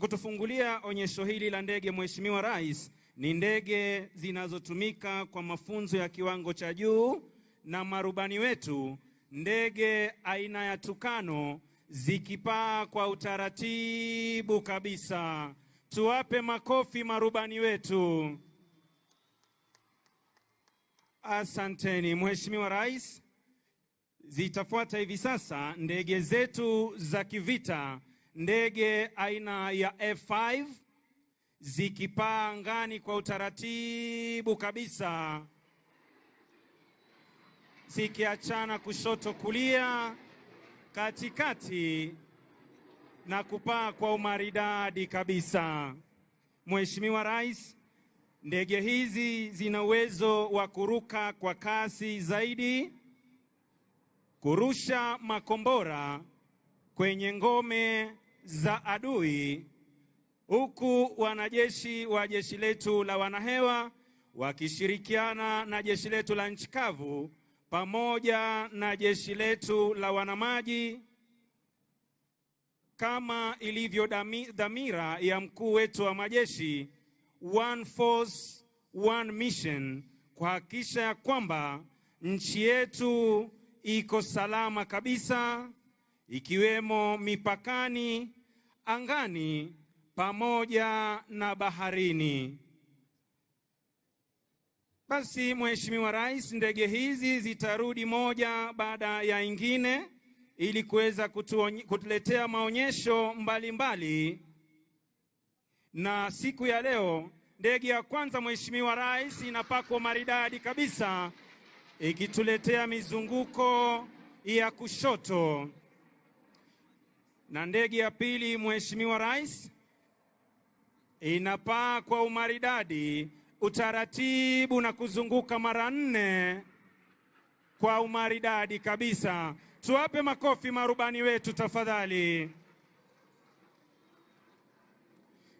kutufungulia onyesho hili la ndege, Mheshimiwa Rais, ni ndege zinazotumika kwa mafunzo ya kiwango cha juu na marubani wetu, ndege aina ya Tukano zikipaa kwa utaratibu kabisa. Tuwape makofi marubani wetu. Asanteni Mheshimiwa Rais. Zitafuata hivi sasa ndege zetu za kivita, ndege aina ya F5 zikipaa angani kwa utaratibu kabisa, zikiachana kushoto kulia, katikati na kupaa kwa umaridadi kabisa. Mheshimiwa Rais, ndege hizi zina uwezo wa kuruka kwa kasi zaidi, kurusha makombora kwenye ngome za adui, huku wanajeshi wa jeshi letu la wanahewa wakishirikiana na jeshi letu la nchi kavu pamoja na jeshi letu la wanamaji, kama ilivyo dhamira ya mkuu wetu wa majeshi, one force, one mission, kuhakikisha ya kwamba nchi yetu iko salama kabisa, ikiwemo mipakani, angani, pamoja na baharini. Basi Mheshimiwa Rais, ndege hizi zitarudi moja baada ya ingine ili kuweza kutuletea maonyesho mbalimbali. Na siku ya leo ndege ya kwanza Mheshimiwa Rais inapakwa maridadi kabisa, ikituletea mizunguko ya kushoto. Na ndege ya pili Mheshimiwa Rais inapaa kwa umaridadi, utaratibu na kuzunguka mara 4 kwa umaridadi kabisa. Tuwape makofi marubani wetu tafadhali.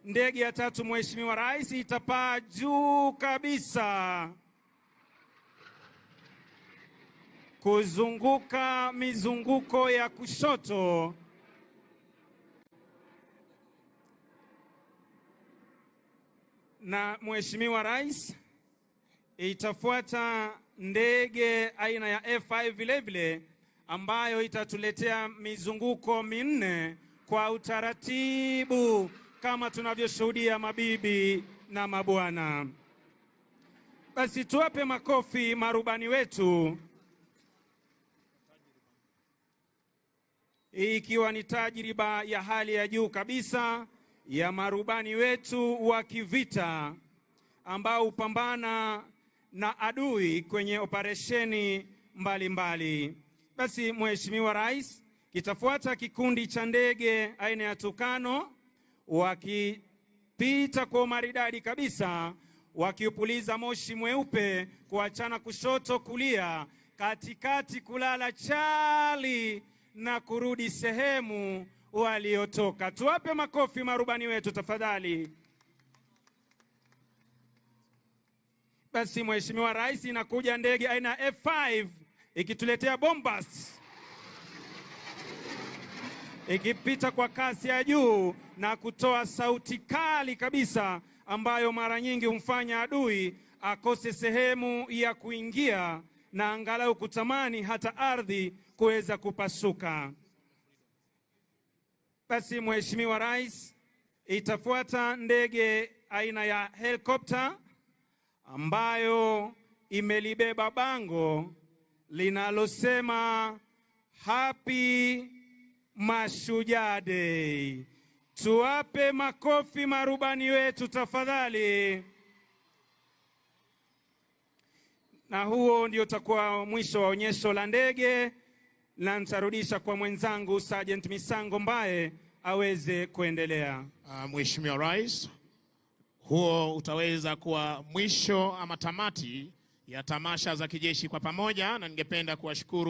Ndege ya tatu Mheshimiwa Rais itapaa juu kabisa, kuzunguka mizunguko ya kushoto. Na Mheshimiwa Rais, itafuata ndege aina ya F5 vilevile, ambayo itatuletea mizunguko 4 kwa utaratibu kama tunavyoshuhudia mabibi na mabwana. Basi tuwape makofi marubani wetu, ikiwa ni tajriba ya hali ya juu kabisa ya marubani wetu wa kivita ambao hupambana na adui kwenye operesheni mbalimbali. Basi Mheshimiwa Rais, kitafuata kikundi cha ndege aina ya Tukano wakipita kwa maridadi kabisa, wakiupuliza moshi mweupe kuachana kushoto kulia, katikati kulala chali na kurudi sehemu waliotoka. Tuwape makofi marubani wetu tafadhali. Basi Mheshimiwa Rais, inakuja ndege aina F5 ikituletea bombas, ikipita kwa kasi ya juu na kutoa sauti kali kabisa, ambayo mara nyingi humfanya adui akose sehemu ya kuingia na angalau kutamani hata ardhi kuweza kupasuka. Basi Mheshimiwa Rais, itafuata ndege aina ya helikopta ambayo imelibeba bango linalosema Happy Mashujaa Day. Tuwape makofi marubani wetu tafadhali. Na huo ndio utakuwa mwisho wa onyesho la ndege, na nitarudisha kwa mwenzangu Sergeant Misango Mbae aweze kuendelea. Mheshimiwa Rais, huo utaweza kuwa mwisho ama tamati ya tamasha za kijeshi kwa pamoja, na ningependa kuwashukuru